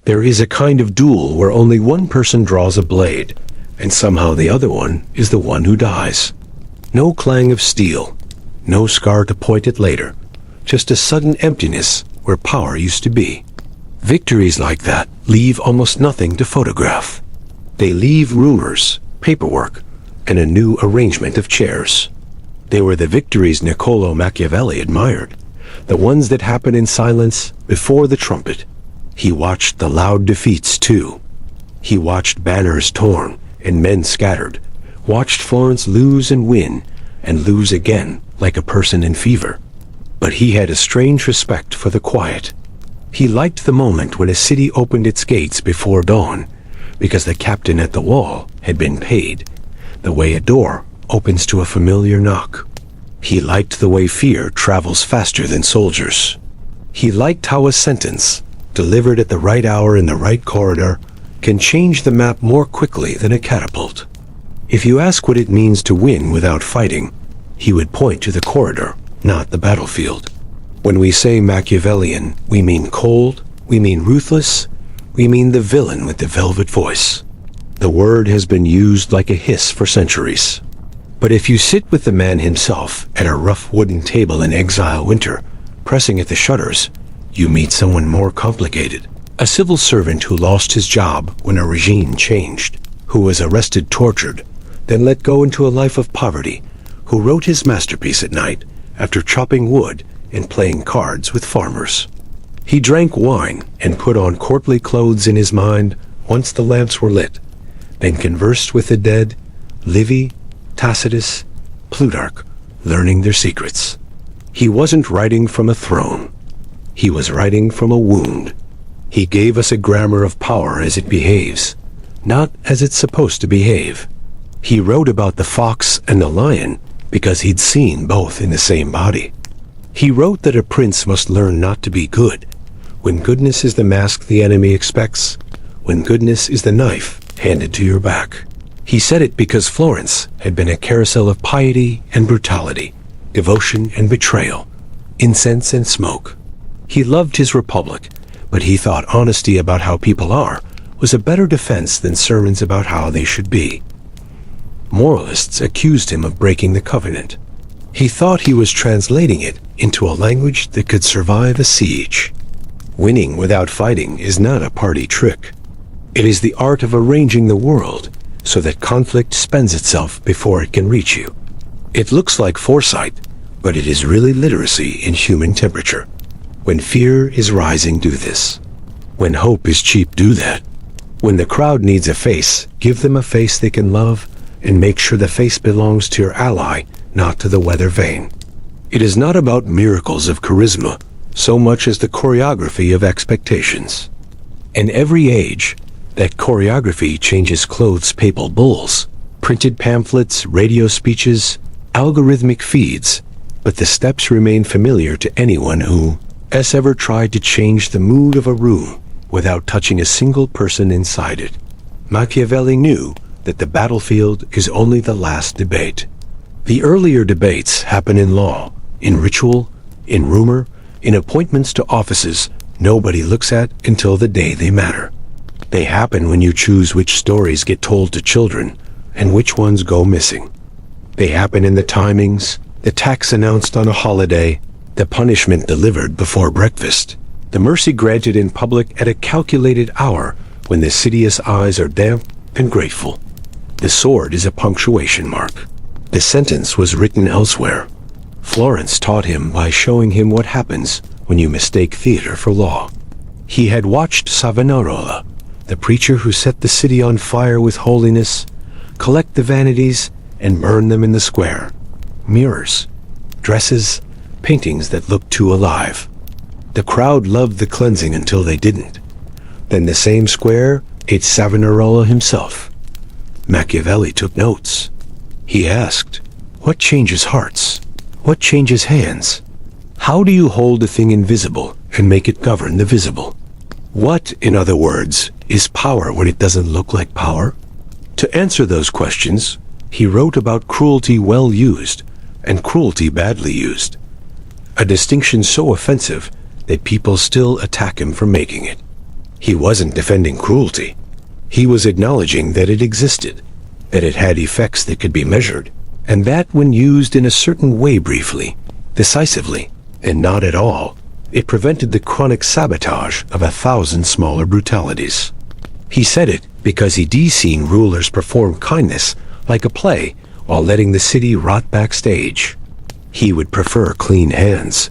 There is a kind of duel where only one person draws a blade, and somehow the other one is the one who dies. No clang of steel, no scar to point it later, just a sudden emptiness where power used to be. Victories like that leave almost nothing to photograph. They leave rumors, paperwork, and a new arrangement of chairs. They were the victories Niccolò Machiavelli admired, the ones that happen in silence before the trumpet. He watched the loud defeats too. He watched banners torn and men scattered, watched Florence lose and win, and lose again like a person in fever. But he had a strange respect for the quiet. He liked the moment when a city opened its gates before dawn, because the captain at the wall had been paid, the way a door opens to a familiar knock. He liked the way fear travels faster than soldiers. He liked how a sentence, delivered at the right hour in the right corridor, can change the map more quickly than a catapult. If you ask what it means to win without fighting, he would point to the corridor, not the battlefield. When we say Machiavellian, we mean cold, we mean ruthless, we mean the villain with the velvet voice. The word has been used like a hiss for centuries. But if you sit with the man himself at a rough wooden table in exile winter, pressing at the shutters, you meet someone more complicated. A civil servant who lost his job when a regime changed, who was arrested, tortured, then let go into a life of poverty, who wrote his masterpiece at night after chopping wood and playing cards with farmers. He drank wine and put on courtly clothes in his mind once the lamps were lit, then conversed with the dead, Livy, Tacitus, Plutarch, learning their secrets. He wasn't writing from a throne. He was writing from a wound. He gave us a grammar of power as it behaves, not as it's supposed to behave. He wrote about the fox and the lion because he'd seen both in the same body. He wrote that a prince must learn not to be good, when goodness is the mask the enemy expects, when goodness is the knife handed to your back. He said it because Florence had been a carousel of piety and brutality, devotion and betrayal, incense and smoke. He loved his republic, but he thought honesty about how people are was a better defense than sermons about how they should be. Moralists accused him of breaking the covenant. He thought he was translating it into a language that could survive a siege. Winning without fighting is not a party trick. It is the art of arranging the world so that conflict spends itself before it can reach you. It looks like foresight, but it is really literacy in human temperature. When fear is rising, do this. When hope is cheap, do that. When the crowd needs a face, give them a face they can love, and make sure the face belongs to your ally, not to the weather vane. It is not about miracles of charisma, so much as the choreography of expectations. In every age, that choreography changes clothes, papal bulls, printed pamphlets, radio speeches, algorithmic feeds, but the steps remain familiar to anyone who has ever tried to change the mood of a room without touching a single person inside it. Machiavelli knew that the battlefield is only the last debate. The earlier debates happen in law, in ritual, in rumor, in appointments to offices nobody looks at until the day they matter. They happen when you choose which stories get told to children and which ones go missing. They happen in the timings, the tax announced on a holiday, the punishment delivered before breakfast, the mercy granted in public at a calculated hour when the sidious eyes are damp and grateful. The sword is a punctuation mark. The sentence was written elsewhere. Florence taught him by showing him what happens when you mistake theater for law. He had watched Savonarola, the preacher who set the city on fire with holiness, collect the vanities and burn them in the square. Mirrors, dresses, paintings that looked too alive. The crowd loved the cleansing until they didn't. Then the same square ate Savonarola himself. Machiavelli took notes. He asked, what changes hearts? What changes hands? How do you hold a thing invisible and make it govern the visible? What, in other words, is power when it doesn't look like power? To answer those questions, he wrote about cruelty well used and cruelty badly used, a distinction so offensive that people still attack him for making it. He wasn't defending cruelty. He was acknowledging that it existed, that it had effects that could be measured, and that when used in a certain way briefly, decisively, and not at all, it prevented the chronic sabotage of 1,000 smaller brutalities. He said it because he'd seen rulers perform kindness like a play while letting the city rot backstage. He would prefer clean hands.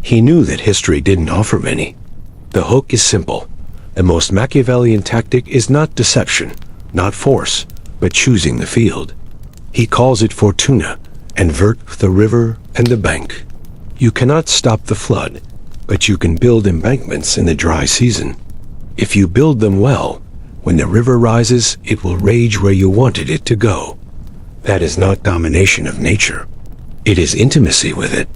He knew that history didn't offer many. The hook is simple. The most Machiavellian tactic is not deception, not force, but choosing the field. He calls it fortuna, and vert the river and the bank. You cannot stop the flood, but you can build embankments in the dry season. If you build them well, when the river rises, it will rage where you wanted it to go. That is not domination of nature. It is intimacy with it.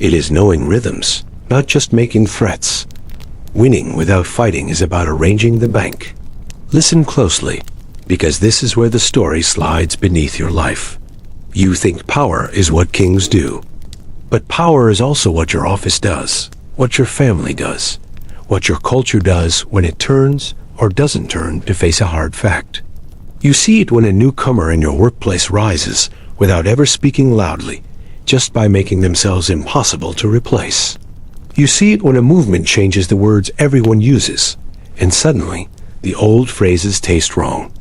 It is knowing rhythms, not just making threats. Winning without fighting is about arranging the bank. Listen closely, because this is where the story slides beneath your life. You think power is what kings do. But power is also what your office does, what your family does, what your culture does when it turns or doesn't turn to face a hard fact. You see it when a newcomer in your workplace rises without ever speaking loudly, just by making themselves impossible to replace. You see it when a movement changes the words everyone uses, and suddenly the old phrases taste wrong.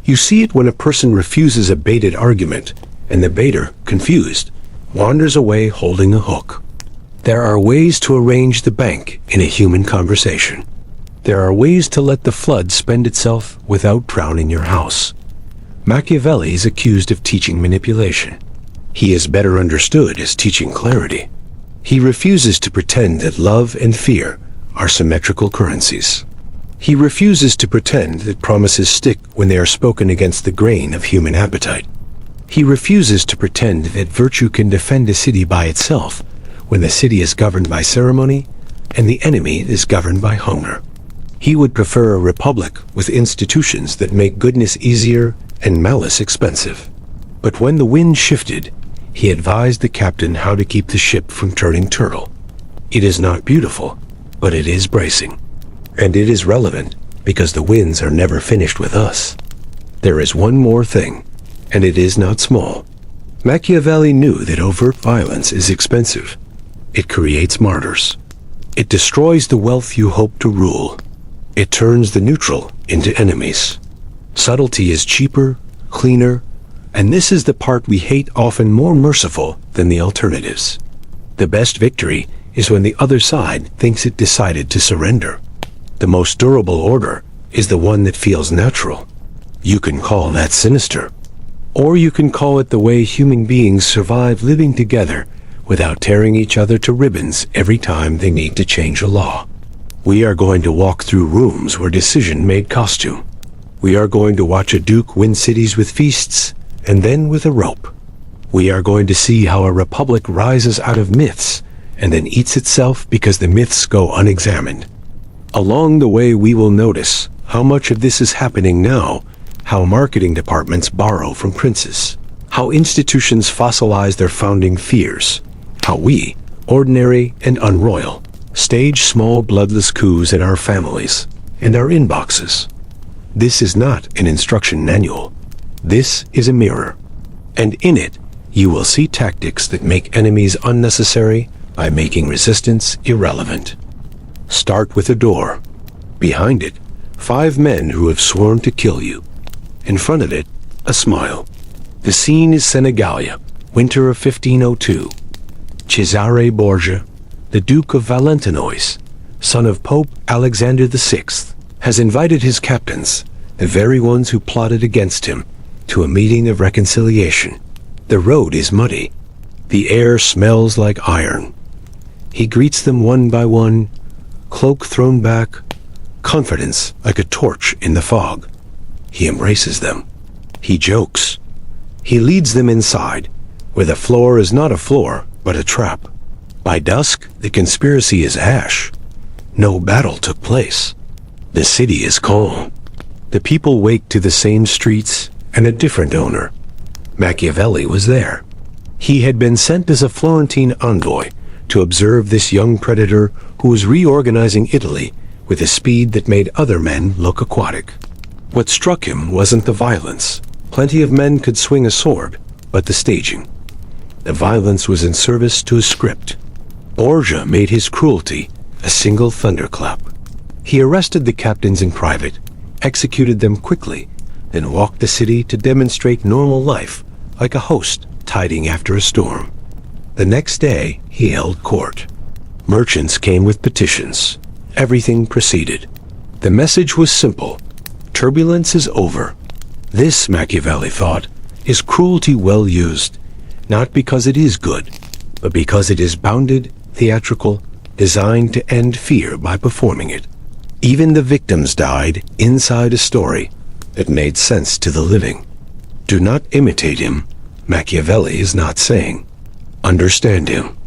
You see it when a person refuses a baited argument, and the baiter, confused, wanders away holding a hook. There are ways to arrange the bank in a human conversation. There are ways to let the flood spend itself without drowning your house. Machiavelli is accused of teaching manipulation. He is better understood as teaching clarity. He refuses to pretend that love and fear are symmetrical currencies. He refuses to pretend that promises stick when they are spoken against the grain of human appetite. He refuses to pretend that virtue can defend a city by itself when the city is governed by ceremony and the enemy is governed by hunger. He would prefer a republic with institutions that make goodness easier and malice expensive. But when the wind shifted, he advised the captain how to keep the ship from turning turtle. It is not beautiful, but it is bracing. And it is relevant because the winds are never finished with us. There is one more thing, and it is not small. Machiavelli knew that overt violence is expensive. It creates martyrs. It destroys the wealth you hope to rule. It turns the neutral into enemies. Subtlety is cheaper, cleaner, and this is the part we hate, often more merciful than the alternatives. The best victory is when the other side thinks it decided to surrender. The most durable order is the one that feels natural. You can call that sinister, or you can call it the way human beings survive living together without tearing each other to ribbons every time they need to change a law. We are going to walk through rooms where decision made costume. We are going to watch a duke win cities with feasts and then with a rope. We are going to see how a republic rises out of myths and then eats itself because the myths go unexamined. Along the way, we will notice how much of this is happening now, how marketing departments borrow from princes, how institutions fossilize their founding fears, how we, ordinary and unroyal, stage small bloodless coups in our families and our inboxes. This is not an instruction manual. This is a mirror. And in it, you will see tactics that make enemies unnecessary by making resistance irrelevant. Start with a door. Behind it, 5 men who have sworn to kill you. In front of it, a smile. The scene is Senigallia, winter of 1502. Cesare Borgia, the Duke of Valentinois, son of Pope Alexander VI, has invited his captains, the very ones who plotted against him, to a meeting of reconciliation. The road is muddy. The air smells like iron. He greets them one by one, cloak thrown back, confidence like a torch in the fog. He embraces them. He jokes. He leads them inside, where the floor is not a floor, but a trap. By dusk, the conspiracy is ash. No battle took place. The city is calm. The people wake to the same streets and a different owner. Machiavelli was there. He had been sent as a Florentine envoy to observe this young predator who was reorganizing Italy with a speed that made other men look aquatic. What struck him wasn't the violence. Plenty of men could swing a sword, but the staging. The violence was in service to a script. Borgia made his cruelty a single thunderclap. He arrested the captains in private, executed them quickly, then walked the city to demonstrate normal life, like a host tiding after a storm. The next day, he held court. Merchants came with petitions. Everything proceeded. The message was simple. Turbulence is over. This, Machiavelli thought, is cruelty well used, not because it is good, but because it is bounded, theatrical, designed to end fear by performing it. Even the victims died inside a story that made sense to the living. Do not imitate him, Machiavelli is not saying. Understand him.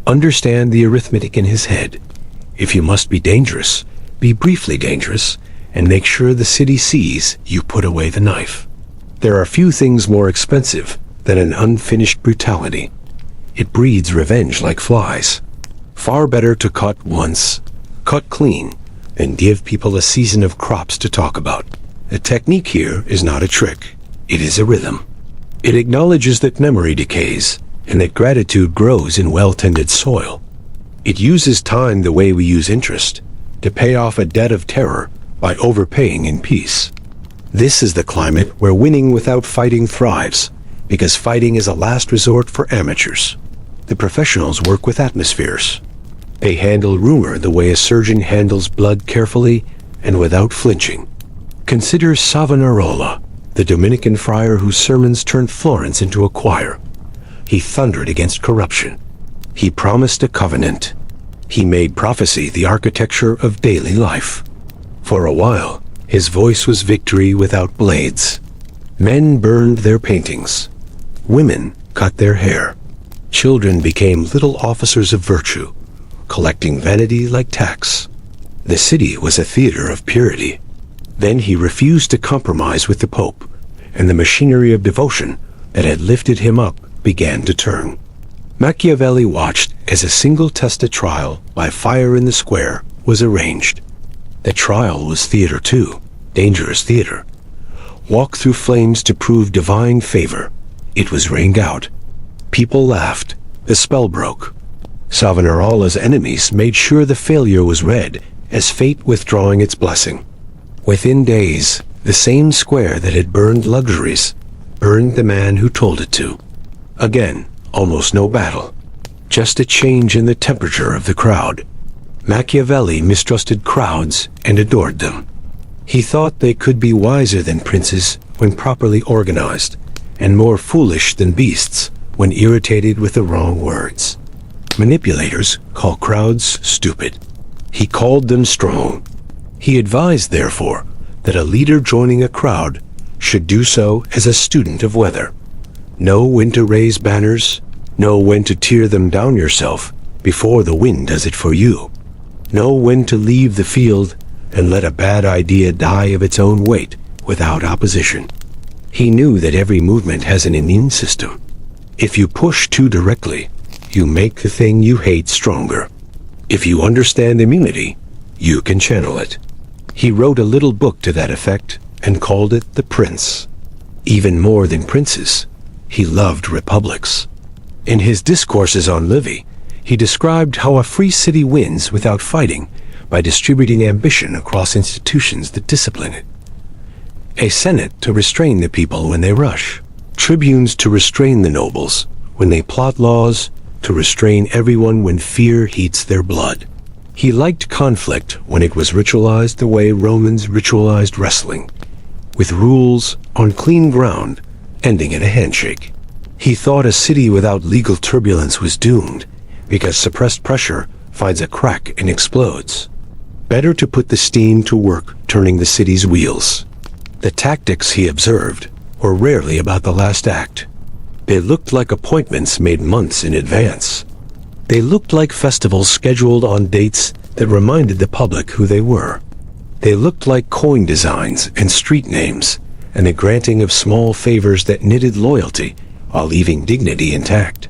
Understand the arithmetic in his head. If you must be dangerous, be briefly dangerous, and make sure the city sees you put away the knife. There are few things more expensive than an unfinished brutality. It breeds revenge like flies. Far better to cut once, cut clean, and give people a season of crops to talk about. The technique here is not a trick. It is a rhythm. It acknowledges that memory decays, and that gratitude grows in well-tended soil. It uses time the way we use interest, to pay off a debt of terror by overpaying in peace. This is the climate where winning without fighting thrives, because fighting is a last resort for amateurs. The professionals work with atmospheres. They handle rumor the way a surgeon handles blood carefully and without flinching. Consider Savonarola, the Dominican friar whose sermons turned Florence into a choir. He thundered against corruption. He promised a covenant. He made prophecy the architecture of daily life. For a while, his voice was victory without blades. Men burned their paintings. Women cut their hair. Children became little officers of virtue, collecting vanity like tax. The city was a theater of purity. Then he refused to compromise with the Pope, and the machinery of devotion that had lifted him up began to turn. Machiavelli watched as a single tested trial by fire in the square was arranged. The trial was theater too, dangerous theater. Walk through flames to prove divine favor. It was rained out. People laughed. The spell broke. Savonarola's enemies made sure the failure was read as fate withdrawing its blessing. Within days, the same square that had burned luxuries burned the man who told it to. Again, almost no battle. Just a change in the temperature of the crowd. Machiavelli mistrusted crowds and adored them. He thought they could be wiser than princes when properly organized, and more foolish than beasts when irritated with the wrong words. Manipulators call crowds stupid. He called them strong. He advised, therefore, that a leader joining a crowd should do so as a student of weather. Know when to raise banners, know when to tear them down yourself before the wind does it for you. Know when to leave the field and let a bad idea die of its own weight without opposition. He knew that every movement has an immune system. If you push too directly, you make the thing you hate stronger. If you understand immunity, you can channel it. He wrote a little book to that effect and called it The Prince. Even more than princes, he loved republics. In his Discourses on Livy, he described how a free city wins without fighting by distributing ambition across institutions that discipline it. A senate to restrain the people when they rush. Tribunes to restrain the nobles when they plot laws, to restrain everyone when fear heats their blood. He liked conflict when it was ritualized the way Romans ritualized wrestling, with rules on clean ground, ending in a handshake. He thought a city without legal turbulence was doomed, because suppressed pressure finds a crack and explodes. Better to put the steam to work turning the city's wheels. The tactics, he observed, were rarely about the last act. They looked like appointments made months in advance. They looked like festivals scheduled on dates that reminded the public who they were. They looked like coin designs and street names, and the granting of small favors that knitted loyalty while leaving dignity intact.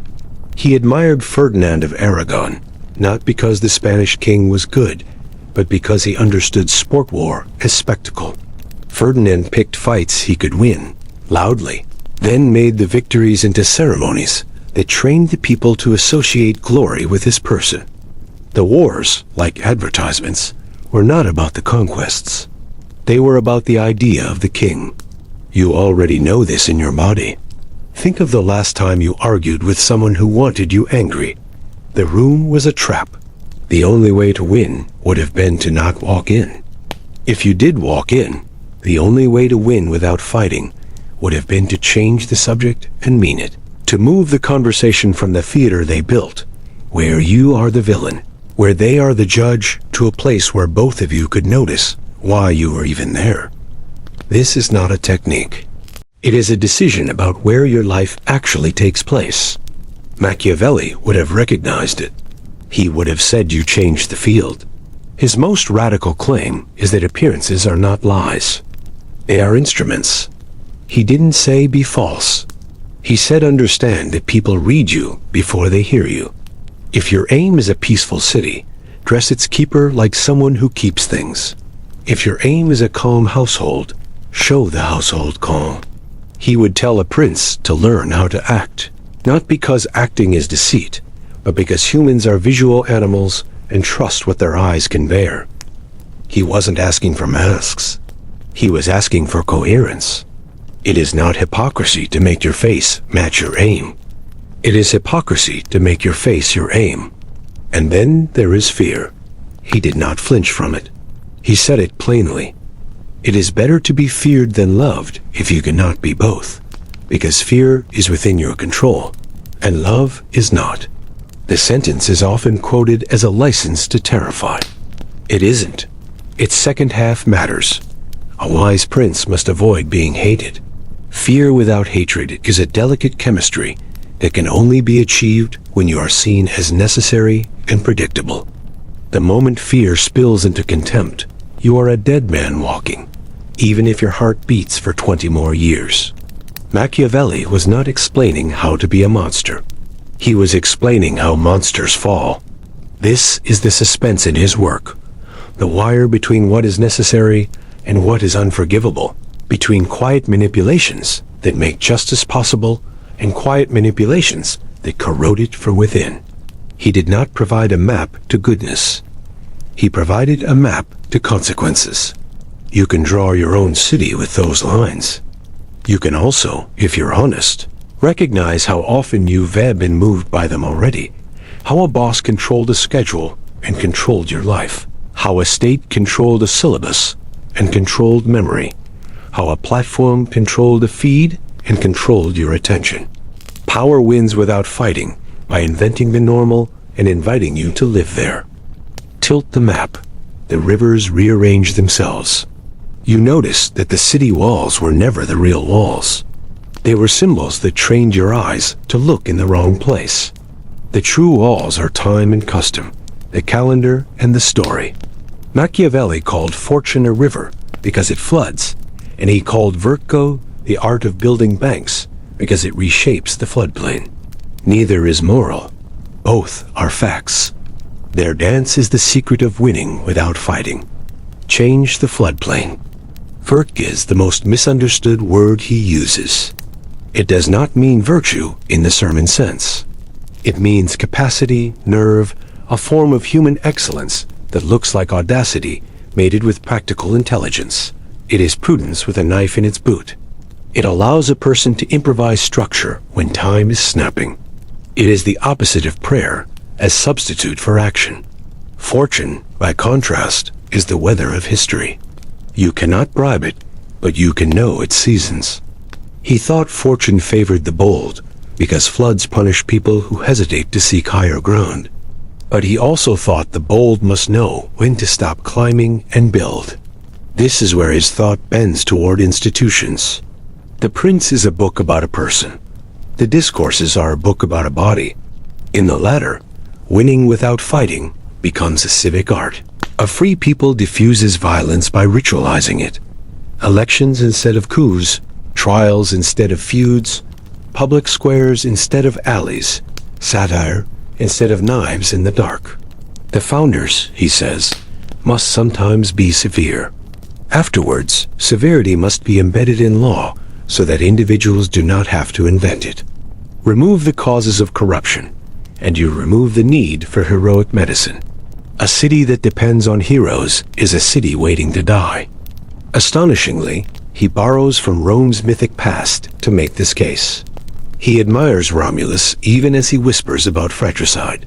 He admired Ferdinand of Aragon, not because the Spanish king was good, but because he understood sport war as spectacle. Ferdinand picked fights he could win, loudly, then made the victories into ceremonies that trained the people to associate glory with his person. The wars, like advertisements, were not about the conquests. They were about the idea of the king. You already know this in your body. Think of the last time you argued with someone who wanted you angry. The room was a trap. The only way to win would have been to not walk in. If you did walk in, the only way to win without fighting would have been to change the subject and mean it. To move the conversation from the theater they built, where you are the villain, where they are the judge, to a place where both of you could notice why you were even there. This is not a technique. It is a decision about where your life actually takes place. Machiavelli would have recognized it. He would have said you changed the field. His most radical claim is that appearances are not lies. They are instruments. He didn't say be false. He said understand that people read you before they hear you. If your aim is a peaceful city, dress its keeper like someone who keeps things. If your aim is a calm household, show the household calm. He would tell a prince to learn how to act, not because acting is deceit, but because humans are visual animals and trust what their eyes can bear. He wasn't asking for masks. He was asking for coherence. It is not hypocrisy to make your face match your aim. It is hypocrisy to make your face your aim. And then there is fear. He did not flinch from it. He said it plainly. It is better to be feared than loved if you cannot be both, because fear is within your control, and love is not. The sentence is often quoted as a license to terrify. It isn't. Its second half matters. A wise prince must avoid being hated. Fear without hatred is a delicate chemistry that can only be achieved when you are seen as necessary and predictable. The moment fear spills into contempt, you are a dead man walking, even if your heart beats for 20 more years. Machiavelli was not explaining how to be a monster. He was explaining how monsters fall. This is the suspense in his work, the wire between what is necessary and what is unforgivable, between quiet manipulations that make justice possible and quiet manipulations that corrode it from within. He did not provide a map to goodness. He provided a map to consequences. You can draw your own city with those lines. You can also, if you're honest, recognize how often you've been moved by them already, how a boss controlled a schedule and controlled your life, how a state controlled a syllabus and controlled memory, how a platform controlled a feed and controlled your attention. Power wins without fighting by inventing the normal and inviting you to live there. Tilt the map. The rivers rearrange themselves. You notice that the city walls were never the real walls. They were symbols that trained your eyes to look in the wrong place. The true walls are time and custom, the calendar and the story. Machiavelli called fortune a river because it floods, and he called virtù the art of building banks because it reshapes the floodplain. Neither is moral. Both are facts. Their dance is the secret of winning without fighting. Change the floodplain. Virtù is the most misunderstood word he uses. It does not mean virtue in the sermon sense. It means capacity, nerve, a form of human excellence that looks like audacity mated with practical intelligence. It is prudence with a knife in its boot. It allows a person to improvise structure when time is snapping. It is the opposite of prayer as substitute for action. Fortune, by contrast, is the weather of history. You cannot bribe it, but you can know its seasons. He thought fortune favored the bold because floods punish people who hesitate to seek higher ground. But he also thought the bold must know when to stop climbing and build. This is where his thought bends toward institutions. The Prince is a book about a person. The Discourses are a book about a body. In the latter, winning without fighting becomes a civic art. A free people diffuses violence by ritualizing it. Elections instead of coups, trials instead of feuds, public squares instead of alleys, satire instead of knives in the dark. The founders, he says, must sometimes be severe. Afterwards, severity must be embedded in law so that individuals do not have to invent it. Remove the causes of corruption, and you remove the need for heroic medicine. A city that depends on heroes is a city waiting to die. Astonishingly, he borrows from Rome's mythic past to make this case. He admires Romulus even as he whispers about fratricide.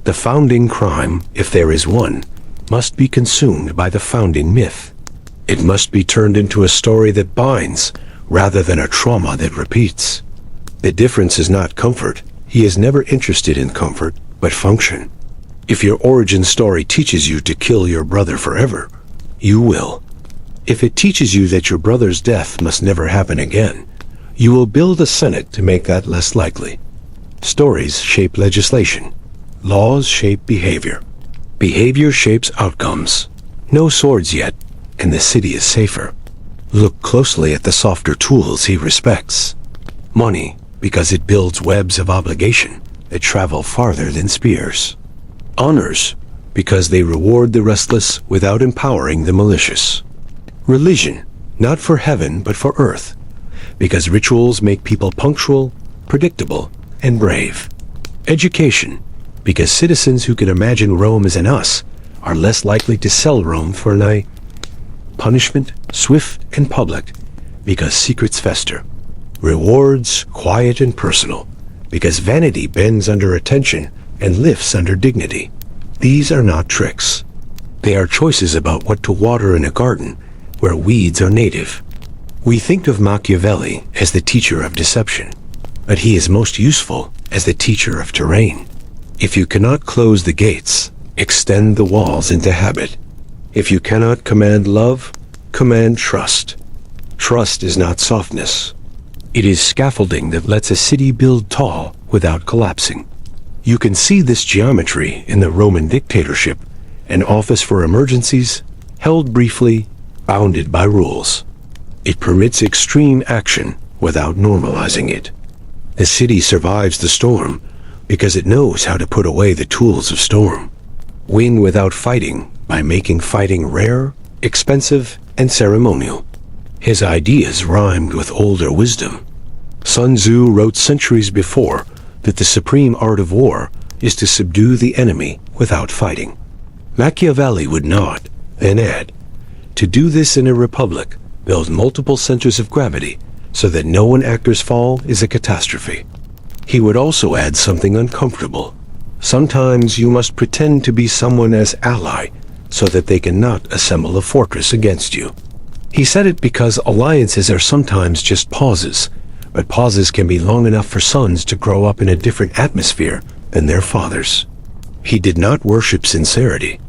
The founding crime, if there is one, must be consumed by the founding myth. It must be turned into a story that binds, rather than a trauma that repeats. The difference is not comfort. He is never interested in comfort, but function. If your origin story teaches you to kill your brother forever, you will. If it teaches you that your brother's death must never happen again, you will build a Senate to make that less likely. Stories shape legislation. Laws shape behavior. Behavior shapes outcomes. No swords yet, and the city is safer. Look closely at the softer tools he respects. Money, because it builds webs of obligation that travel farther than spears. Honors, because they reward the restless without empowering the malicious. Religion, not for heaven but for earth, because rituals make people punctual, predictable, and brave. Education, because citizens who can imagine Rome as an us are less likely to sell Rome for an eye. Punishment, swift and public, because secrets fester. Rewards, quiet and personal, because vanity bends under attention and lifts under dignity. These are not tricks. They are choices about what to water in a garden where weeds are native. We think of Machiavelli as the teacher of deception, but he is most useful as the teacher of terrain. If you cannot close the gates, extend the walls into habit. If you cannot command love, command trust. Trust is not softness. It is scaffolding that lets a city build tall without collapsing. You can see this geometry in the Roman dictatorship, an office for emergencies, held briefly, bounded by rules. It permits extreme action without normalizing it. The city survives the storm because it knows how to put away the tools of storm. Win without fighting by making fighting rare, expensive, and ceremonial. His ideas rhymed with older wisdom. Sun Tzu wrote centuries before that the supreme art of war is to subdue the enemy without fighting. Machiavelli would nod, then add, to do this in a republic, build multiple centers of gravity so that no one actor's fall is a catastrophe. He would also add something uncomfortable. Sometimes you must pretend to be someone as ally so that they cannot assemble a fortress against you. He said it because alliances are sometimes just pauses, but pauses can be long enough for sons to grow up in a different atmosphere than their fathers. He did not worship sincerity.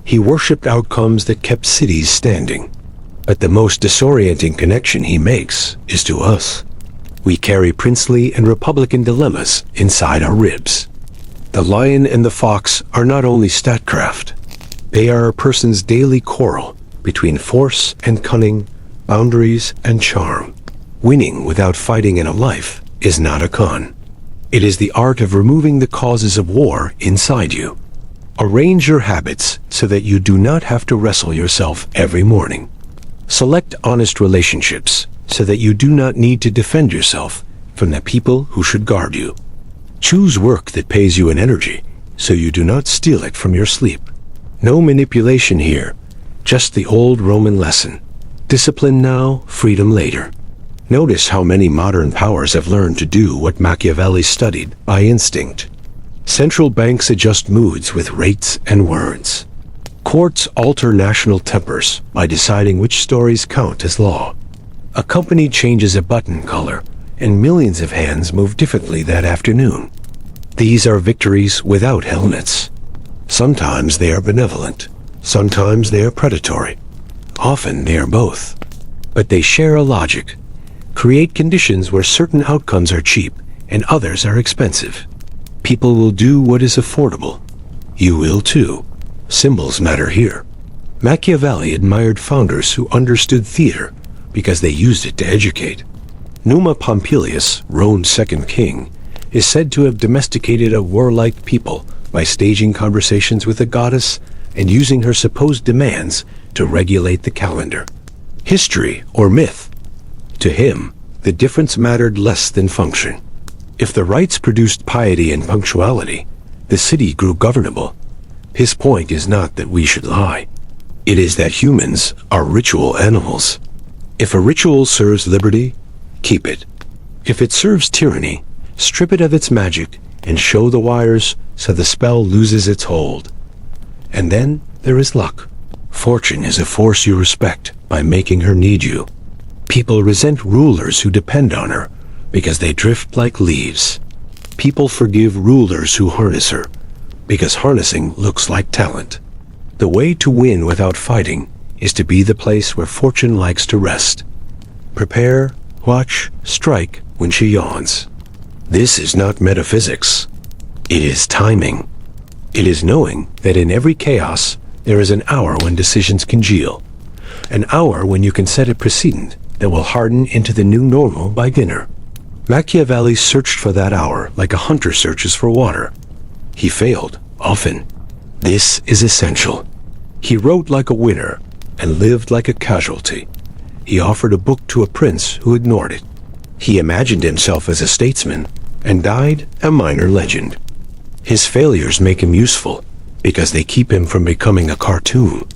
He worshipped outcomes that kept cities standing. But the most disorienting connection he makes is to us. We carry princely and republican dilemmas inside our ribs. The lion and the fox are not only statecraft. They are a person's daily quarrel between force and cunning, boundaries and charm. Winning without fighting in a life is not a con. It is the art of removing the causes of war inside you. Arrange your habits so that you do not have to wrestle yourself every morning. Select honest relationships so that you do not need to defend yourself from the people who should guard you. Choose work that pays you an energy so you do not steal it from your sleep. No manipulation here, just the old Roman lesson. Discipline now, freedom later. Notice how many modern powers have learned to do what Machiavelli studied by instinct. Central banks adjust moods with rates and words. Courts alter national tempers by deciding which stories count as law. A company changes a button color, and millions of hands move differently that afternoon. These are victories without helmets. Sometimes they are benevolent, sometimes they are predatory. Often they are both. But they share a logic. Create conditions where certain outcomes are cheap and others are expensive. People will do what is affordable. You will too. Symbols matter here. Machiavelli admired founders who understood theater because they used it to educate. Numa Pompilius, Rome's second king, is said to have domesticated a warlike people by staging conversations with a goddess and using her supposed demands to regulate the calendar. History or myth? To him, the difference mattered less than function. If the rites produced piety and punctuality, the city grew governable. His point is not that we should lie. It is that humans are ritual animals. If a ritual serves liberty, keep it. If it serves tyranny, strip it of its magic and show the wires so the spell loses its hold. And then there is luck. Fortune is a force you respect by making her need you. People resent rulers who depend on her because they drift like leaves. People forgive rulers who harness her because harnessing looks like talent. The way to win without fighting is to be the place where fortune likes to rest. Prepare, watch, strike when she yawns. This is not metaphysics. It is timing. It is knowing that in every chaos there is an hour when decisions congeal. An hour when you can set a precedent that will harden into the new normal by dinner. Machiavelli searched for that hour like a hunter searches for water. He failed, often. This is essential. He wrote like a winner and lived like a casualty. He offered a book to a prince who ignored it. He imagined himself as a statesman and died a minor legend. His failures make him useful because they keep him from becoming a cartoon.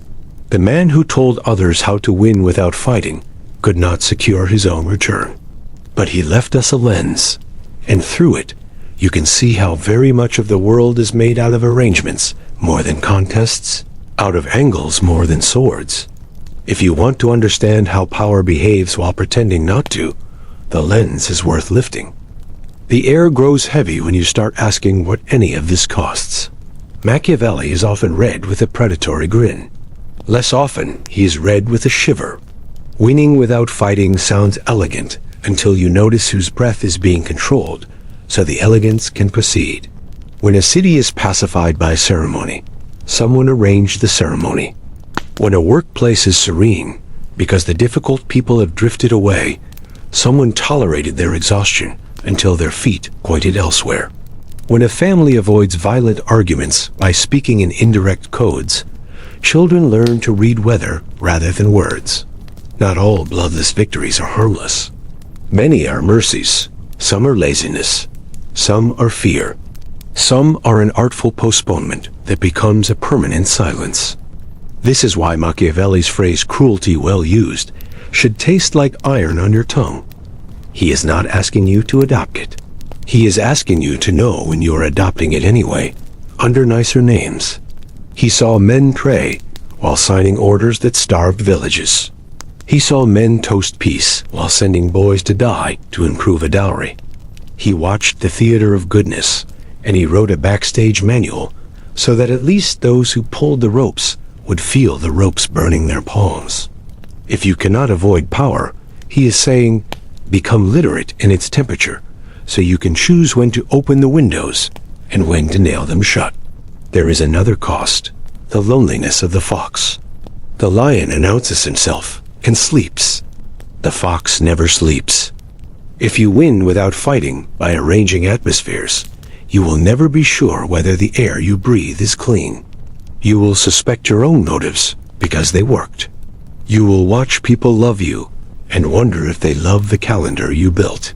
The man who told others how to win without fighting could not secure his own return. But he left us a lens, and through it, you can see how very much of the world is made out of arrangements more than contests, out of angles more than swords. If you want to understand how power behaves while pretending not to, the lens is worth lifting. The air grows heavy when you start asking what any of this costs. Machiavelli is often read with a predatory grin. Less often, he is read with a shiver. Winning without fighting sounds elegant until you notice whose breath is being controlled, so the elegance can proceed. When a city is pacified by ceremony, someone arranged the ceremony. When a workplace is serene, because the difficult people have drifted away, someone tolerated their exhaustion until their feet pointed elsewhere. When a family avoids violent arguments by speaking in indirect codes, children learn to read weather rather than words. Not all bloodless victories are harmless. Many are mercies, some are laziness, some are fear. Some are an artful postponement that becomes a permanent silence. This is why Machiavelli's phrase cruelty well used should taste like iron on your tongue. He is not asking you to adopt it. He is asking you to know when you are adopting it anyway, under nicer names. He saw men pray while signing orders that starved villages. He saw men toast peace while sending boys to die to improve a dowry. He watched the theater of goodness, and he wrote a backstage manual so that at least those who pulled the ropes would feel the ropes burning their palms. If you cannot avoid power, he is saying, become literate in its temperature, so you can choose when to open the windows and when to nail them shut. There is another cost, the loneliness of the fox. The lion announces himself and sleeps. The fox never sleeps. If you win without fighting by arranging atmospheres, you will never be sure whether the air you breathe is clean. You will suspect your own motives because they worked. You will watch people love you and wonder if they love the calendar you built.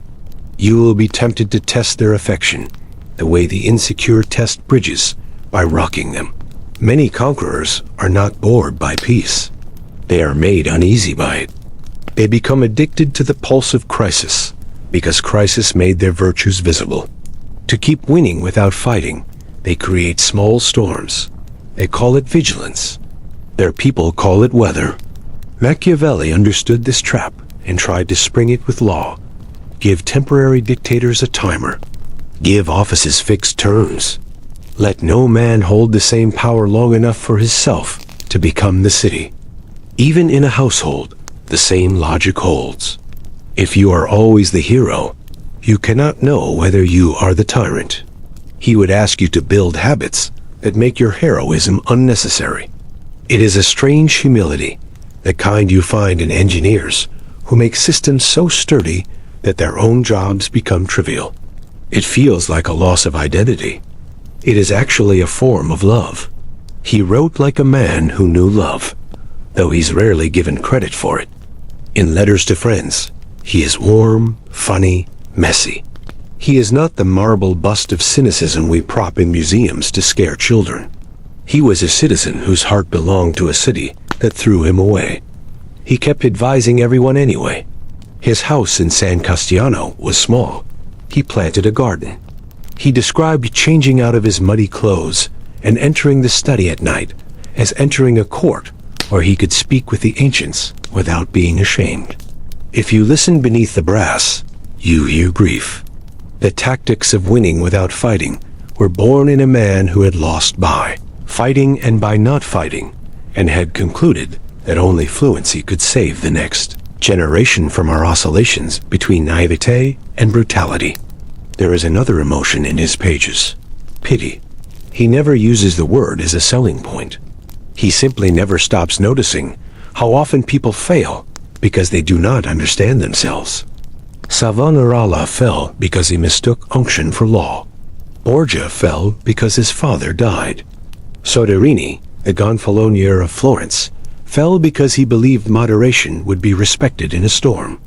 You will be tempted to test their affection, the way the insecure test bridges, by rocking them. Many conquerors are not bored by peace. They are made uneasy by it. They become addicted to the pulse of crisis, because crisis made their virtues visible. To keep winning without fighting, they create small storms. They call it vigilance. Their people call it weather. Machiavelli understood this trap and tried to spring it with law. Give temporary dictators a timer. Give offices fixed terms. Let no man hold the same power long enough for himself to become the city. Even in a household, the same logic holds. If you are always the hero, you cannot know whether you are the tyrant. He would ask you to build habits that make your heroism unnecessary. It is a strange humility, the kind you find in engineers who make systems so sturdy that their own jobs become trivial. It feels like a loss of identity. It is actually a form of love. He wrote like a man who knew love, though he's rarely given credit for it. In letters to friends, he is warm, funny, messy. He is not the marble bust of cynicism we prop in museums to scare children. He was a citizen whose heart belonged to a city that threw him away. He kept advising everyone anyway. His house in San Castiano was small. He planted a garden. He described changing out of his muddy clothes and entering the study at night as entering a court where he could speak with the ancients without being ashamed. If you listen beneath the brass, you hear grief. The tactics of winning without fighting were born in a man who had lost by fighting and by not fighting, and had concluded that only fluency could save the next generation from our oscillations between naivete and brutality. There is another emotion in his pages: pity. He never uses the word as a selling point. He simply never stops noticing how often people fail because they do not understand themselves. Savonarola fell because he mistook unction for law. Borgia fell because his father died. Soderini, the gonfalonier of Florence, fell because he believed moderation would be respected in a storm.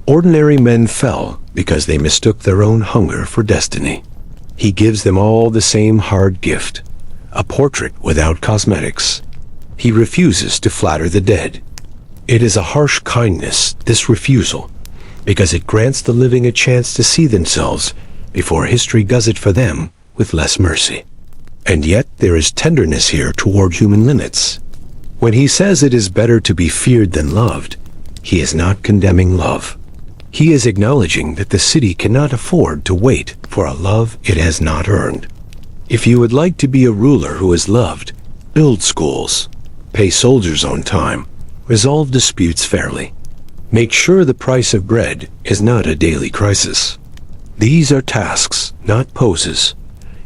Ordinary men fell because they mistook their own hunger for destiny. He gives them all the same hard gift, a portrait without cosmetics. He refuses to flatter the dead. It is a harsh kindness, this refusal, because it grants the living a chance to see themselves before history does it for them with less mercy. And yet there is tenderness here toward human limits. When he says it is better to be feared than loved, he is not condemning love. He is acknowledging that the city cannot afford to wait for a love it has not earned. If you would like to be a ruler who is loved, build schools, pay soldiers on time, resolve disputes fairly. Make sure the price of bread is not a daily crisis. These are tasks, not poses.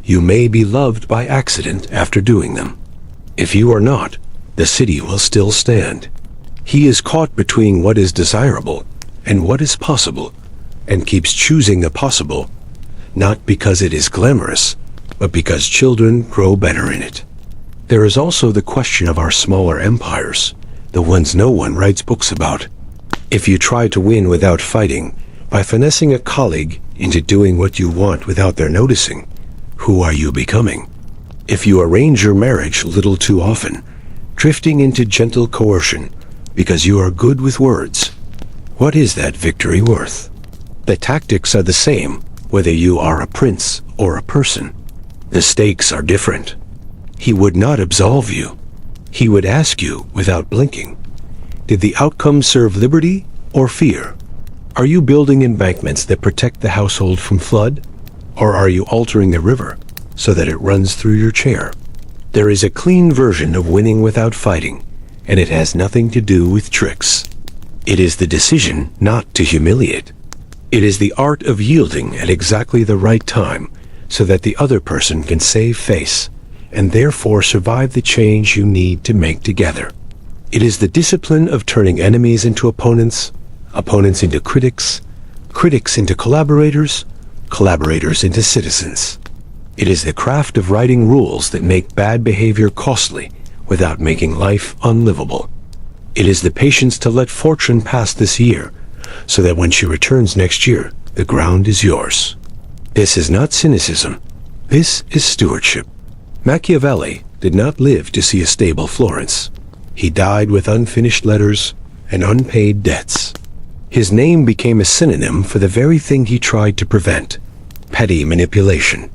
You may be loved by accident after doing them. If you are not, the city will still stand. He is caught between what is desirable and what is possible, and keeps choosing the possible, not because it is glamorous, but because children grow better in it. There is also the question of our smaller empires, the ones no one writes books about. If you try to win without fighting, by finessing a colleague into doing what you want without their noticing, who are you becoming? If you arrange your marriage a little too often, drifting into gentle coercion because you are good with words, what is that victory worth? The tactics are the same, whether you are a prince or a person. The stakes are different. He would not absolve you. He would ask you without blinking, did the outcome serve liberty or fear? Are you building embankments that protect the household from flood? Or are you altering the river so that it runs through your chair? There is a clean version of winning without fighting, and it has nothing to do with tricks. It is the decision not to humiliate. It is the art of yielding at exactly the right time so that the other person can save face and therefore survive the change you need to make together. It is the discipline of turning enemies into opponents, opponents into critics, critics into collaborators, collaborators into citizens. It is the craft of writing rules that make bad behavior costly without making life unlivable. It is the patience to let fortune pass this year, so that when she returns next year, the ground is yours. This is not cynicism. This is stewardship. Machiavelli did not live to see a stable Florence. He died with unfinished letters and unpaid debts. His name became a synonym for the very thing he tried to prevent: petty manipulation.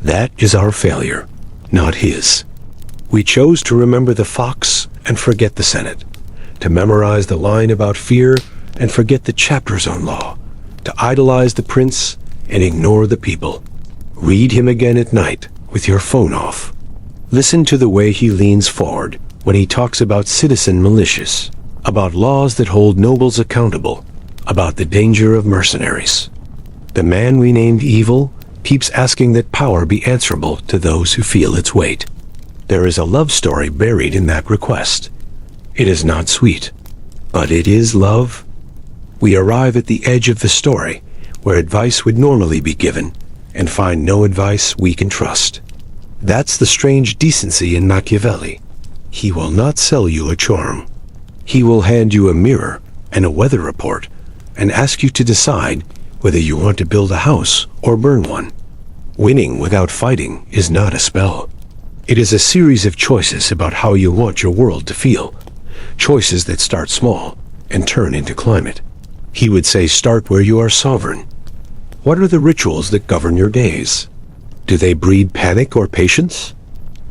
That is our failure, not his. We chose to remember the fox and forget the Senate, to memorize the line about fear and forget the chapters on law, to idolize the prince and ignore the people. Read him again at night with your phone off. Listen to the way he leans forward when he talks about citizen militias, about laws that hold nobles accountable, about the danger of mercenaries. The man we named evil keeps asking that power be answerable to those who feel its weight. There is a love story buried in that request. It is not sweet, but it is love. We arrive at the edge of the story, where advice would normally be given, and find no advice we can trust. That's the strange decency in Machiavelli. He will not sell you a charm. He will hand you a mirror and a weather report and ask you to decide whether you want to build a house or burn one. Winning without fighting is not a spell. It is a series of choices about how you want your world to feel. Choices that start small and turn into climate. He would say start where you are sovereign. What are the rituals that govern your days? Do they breed panic or patience?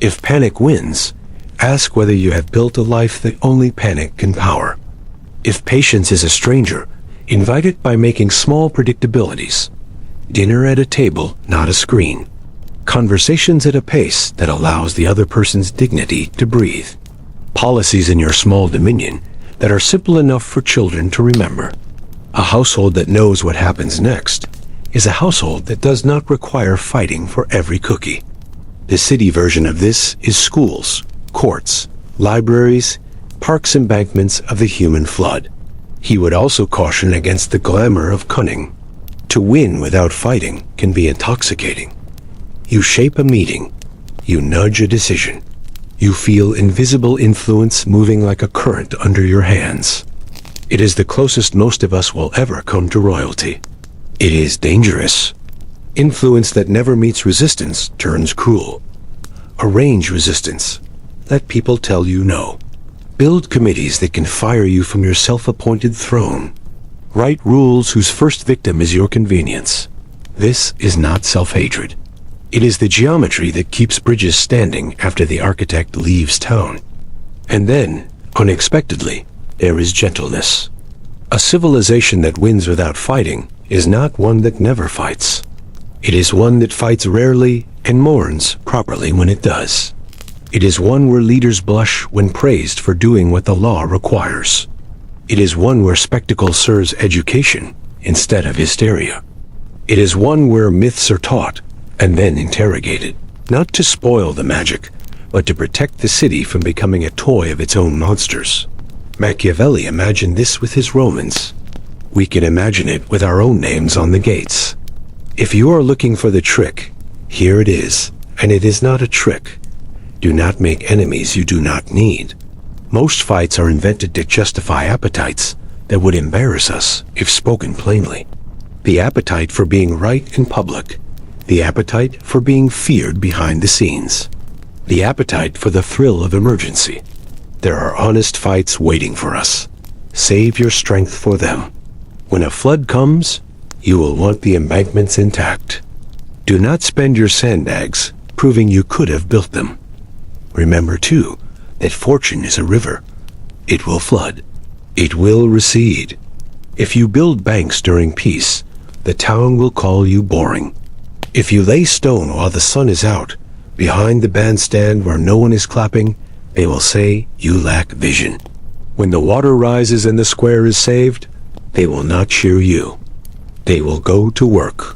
If panic wins, ask whether you have built a life that only panic can power. If patience is a stranger, invite it by making small predictabilities. Dinner at a table, not a screen. Conversations at a pace that allows the other person's dignity to breathe. Policies in your small dominion that are simple enough for children to remember. A household that knows what happens next is a household that does not require fighting for every cookie. The city version of this is schools, courts, libraries, parks, embankments of the human flood. He would also caution against the glamour of cunning. To win without fighting can be intoxicating. You shape a meeting. You nudge a decision. You feel invisible influence moving like a current under your hands. It is the closest most of us will ever come to royalty. It is dangerous. Influence that never meets resistance turns cruel. Arrange resistance. Let people tell you no. Build committees that can fire you from your self-appointed throne. Write rules whose first victim is your convenience. This is not self-hatred. It is the geometry that keeps bridges standing after the architect leaves town. And then, unexpectedly, there is gentleness. A civilization that wins without fighting is not one that never fights. It is one that fights rarely and mourns properly when it does. It is one where leaders blush when praised for doing what the law requires. It is one where spectacle serves education instead of hysteria. It is one where myths are taught and then interrogated, not to spoil the magic, but to protect the city from becoming a toy of its own monsters. Machiavelli imagined this with his Romans. We can imagine it with our own names on the gates. If you are looking for the trick, here it is, and it is not a trick. Do not make enemies you do not need. Most fights are invented to justify appetites that would embarrass us if spoken plainly. The appetite for being right in public. The appetite for being feared behind the scenes. The appetite for the thrill of emergency. There are honest fights waiting for us. Save your strength for them. When a flood comes, you will want the embankments intact. Do not spend your sand eggs proving you could have built them. Remember, too, that fortune is a river. It will flood. It will recede. If you build banks during peace, the town will call you boring. If you lay stone while the sun is out, behind the bandstand where no one is clapping, they will say you lack vision. When the water rises and the square is saved, they will not cheer you. They will go to work.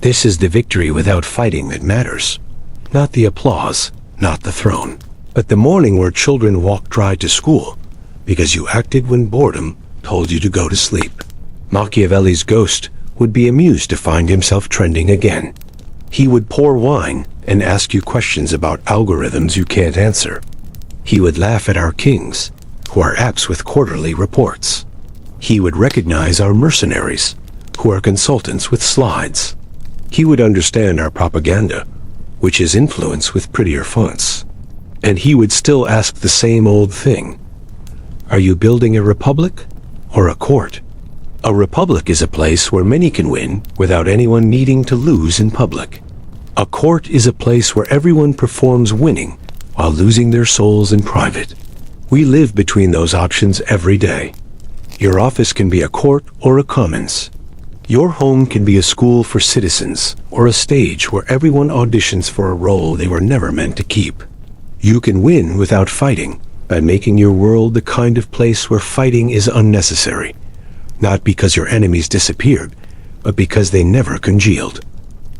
This is the victory without fighting that matters. Not the applause, not the throne, but the morning where children walk dry to school because you acted when boredom told you to go to sleep. Machiavelli's ghost would be amused to find himself trending again. He would pour wine and ask you questions about algorithms you can't answer. He would laugh at our kings, who are apps with quarterly reports. He would recognize our mercenaries, who are consultants with slides. He would understand our propaganda, which is influence with prettier fonts. And he would still ask the same old thing. Are you building a republic or a court? A republic is a place where many can win without anyone needing to lose in public. A court is a place where everyone performs winning while losing their souls in private. We live between those options every day. Your office can be a court or a commons. Your home can be a school for citizens or a stage where everyone auditions for a role they were never meant to keep. You can win without fighting by making your world the kind of place where fighting is unnecessary, not because your enemies disappeared, but because they never congealed.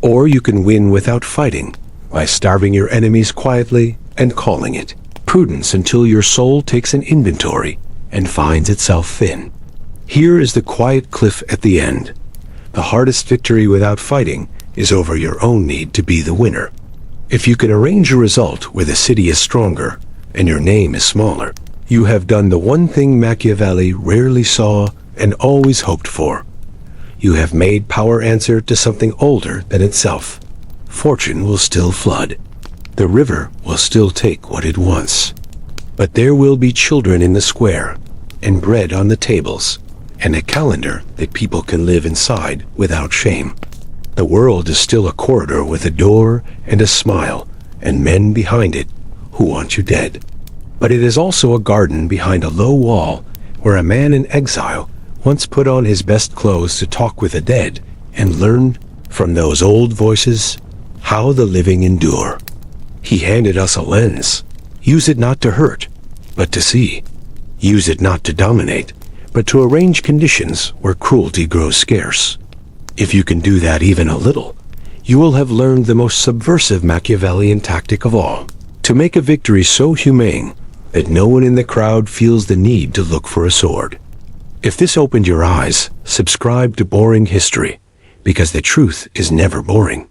Or you can win without fighting by starving your enemies quietly and calling it prudence until your soul takes an inventory and finds itself thin. Here is the quiet cliff at the end. The hardest victory without fighting is over your own need to be the winner. If you can arrange a result where the city is stronger and your name is smaller, you have done the one thing Machiavelli rarely saw and always hoped for. You have made power answer to something older than itself. Fortune will still flood. The river will still take what it wants. But there will be children in the square, and bread on the tables, and a calendar that people can live inside without shame. The world is still a corridor with a door and a smile, and men behind it who want you dead. But it is also a garden behind a low wall where a man in exile once put on his best clothes to talk with the dead and learn from those old voices how the living endure. He handed us a lens. Use it not to hurt, but to see. Use it not to dominate, but to arrange conditions where cruelty grows scarce. If you can do that even a little, you will have learned the most subversive Machiavellian tactic of all, to make a victory so humane that no one in the crowd feels the need to look for a sword. If this opened your eyes, subscribe to Boring History, because the truth is never boring.